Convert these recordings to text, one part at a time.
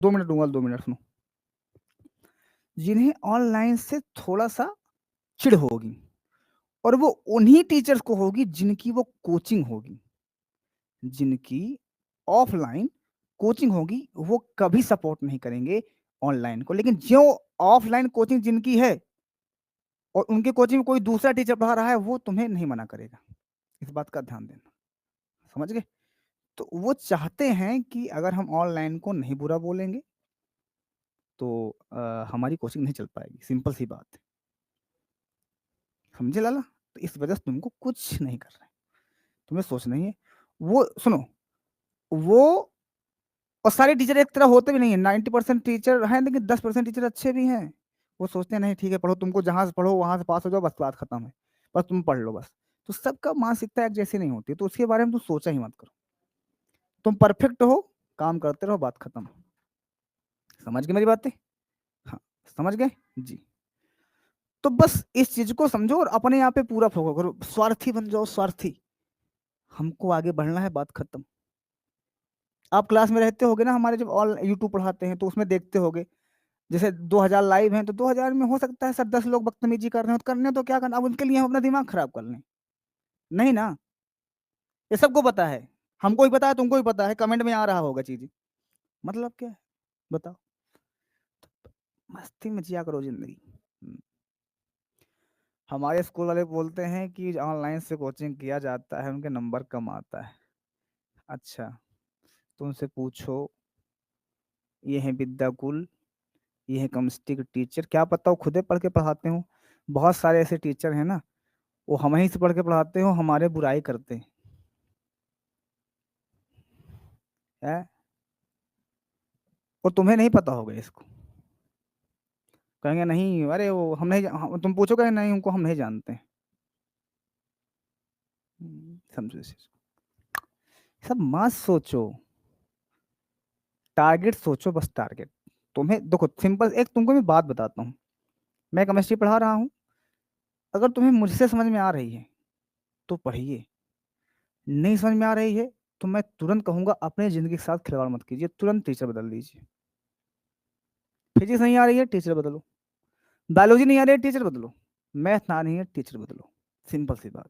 2 minute दूंगा, 2 minute सुनो। जिन्हें ऑनलाइन से थोड़ा सा चिढ़ होगी, और वो उन्हीं टीचर्स को होगी जिनकी वो कोचिंग होगी। जिनकी ऑफलाइन कोचिंग होगी वो कभी सपोर्ट नहीं करेंगे ऑनलाइन को, लेकिन जो ऑफलाइन कोचिंग जिनकी है और उनके कोचिंग में कोई दूसरा टीचर पढ़ा रहा है, वो तुम्हें नहीं मना करेगा। इस बात का ध्यान देना, समझ गए? तो वो चाहते हैं कि अगर हम ऑनलाइन को नहीं बुरा बोलेंगे तो हमारी कोचिंग नहीं चल पाएगी, सिंपल सी बात है। समझे लाला? तो इस वजह से तुमको कुछ नहीं कर रहे, तुम्हें सोचना ही है। वो सुनो, वो और सारे टीचर एक तरह होते भी नहीं है। 90% टीचर हैं, लेकिन 10% टीचर अच्छे भी हैं। वो सोचते हैं नहीं ठीक है, पढ़ो, तुमको जहां से पढ़ो वहां से पास हो जाओ, बस बात खत्म है, बस तुम पढ़ लो बस। तो सबका मानसिकता एक जैसी नहीं होती, तो उसके बारे में तुम सोचा ही मत करो। तुम परफेक्ट हो, काम करते रहो, बात खत्म। समझ गए मेरी बातें? हाँ, समझ गए जी। तो बस इस चीज को समझो और अपने यहाँ पे पूरा फोकस करो, स्वार्थी बन जाओ, स्वार्थी। हमको आगे बढ़ना है, बात खत्म। आप क्लास में रहते होगे ना, हमारे जब ऑल यूट्यूब पढ़ाते हैं तो उसमें देखते होगे, जैसे 2000 लाइव हैं तो 2000 में हो सकता है सर 10 लोग बदतमीजी कर रहे हो, तो करने तो क्या करना, अब उनके लिए हम अपना दिमाग खराब कर लें? नहीं ना, ये सबको पता है। हमको ही पता है, तुमको ही पता है, कमेंट में आ रहा होगा चीजें। मतलब क्या है बताओ? मस्ती में जिया करो जिंदगी। हमारे स्कूल वाले बोलते हैं कि ऑनलाइन से कोचिंग किया जाता है, उनके नंबर कम आता है। अच्छा, तो उनसे पूछो, ये है विद्याकुल, ये है कम्युनिटी के टीचर, क्या पता वो खुदे पढ़ के पढ़ाते हो। बहुत सारे ऐसे टीचर हैं ना, वो हम ही से पढ़ के पढ़ाते हो, हमारे बुराई करते हैं। है? और तुम्हें नहीं पता होगा इसको, कहेंगे नहीं, अरे वो हम नहीं तुम पूछोगे नहीं, उनको हम नहीं जानते। समझो इस चीज को। सब मत सोचो, टारगेट सोचो, बस टारगेट। तुम्हें देखो सिंपल एक तुमको मैं बात बताता हूँ। मैं केमिस्ट्री पढ़ा रहा हूँ, अगर तुम्हें मुझसे समझ में आ रही है तो पढ़िए, नहीं समझ में आ रही है तो मैं तुरंत कहूंगा अपने जिंदगी के साथ खिलवाड़ मत कीजिए, तुरंत टीचर बदल दीजिए। फिजिक्स नहीं आ रही है, टीचर बदलो। बायोलॉजी नहीं आ रही है, टीचर बदलो। मैथ ना नहीं है, टीचर बदलो। सिंपल सी बात।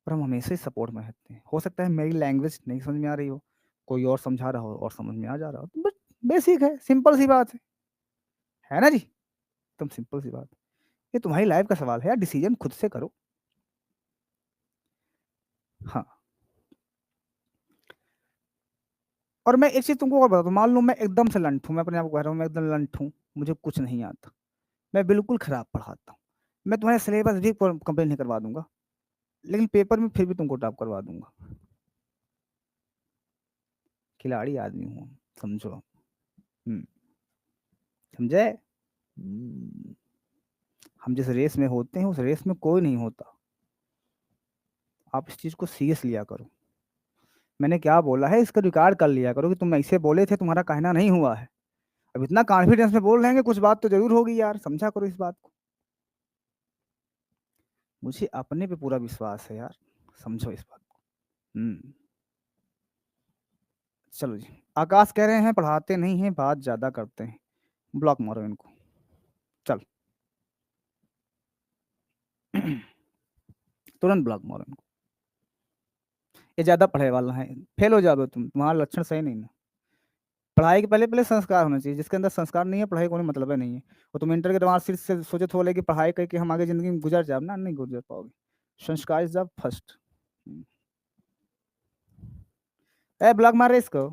और हम हमेशा ही सपोर्ट में रहते हैं। हो सकता है मेरी लैंग्वेज नहीं समझ में आ रही हो, कोई और समझा रहा हो और समझ में आ जा रहा हो, बट बेसिक है, सिंपल सी बात है ना जी? एकदम सिंपल सी बात। ये तुम्हारी लाइफ का सवाल है यार, डिसीजन खुद से करो। हाँ, और मैं एक चीज तुमको और बता दूं, मान लो मैं एकदम से लंठ हूँ, मैं अपने आप को कह रहा हूँ मैं एकदम लंठ हूँ, मुझे कुछ नहीं आता, मैं बिल्कुल खराब पढ़ाता हूँ, मैं तुम्हारे सिलेबस भी कंप्लीट नहीं करवा दूंगा, लेकिन पेपर में फिर भी तुमको टॉप करवा दूंगा। खिलाड़ी आदमी हूँ, समझो। समझे? हम जिस रेस में होते हैं उस रेस में कोई नहीं होता। आप इस चीज को सीरियस लिया करो। मैंने क्या बोला है इसका रिकॉर्ड कर लिया करो कि तुम ऐसे बोले थे, तुम्हारा कहना नहीं हुआ है। अब इतना कॉन्फिडेंस में बोल रहे हैं कि कुछ बात तो जरूर होगी यार, समझा करो इस बात को। मुझे अपने पे पूरा विश्वास है यार, समझो इस बात को। चलो जी। आकाश कह रहे हैं पढ़ाते नहीं हैं, बात ज्यादा करते हैं, ब्लॉक मारो इनको। चल तुरंत ब्लॉक मारो इनको। ये ज्यादा पढ़े वाला है, फेल हो जाओगे तुम, तुम्हारा लक्षण सही नहीं ना। पढ़ाई के पहले पहले संस्कार होना चाहिए, जिसके अंदर संस्कार नहीं है पढ़ाई को मतलब है नहीं है। और तुम इंटर के तुम्हारा सिर्फ से सोचे थोड़े कि पढ़ाई करके हम आगे जिंदगी में गुजर जाए ना, नहीं गुजर पाओगे। संस्कार is the first. A block मार रहे इसको।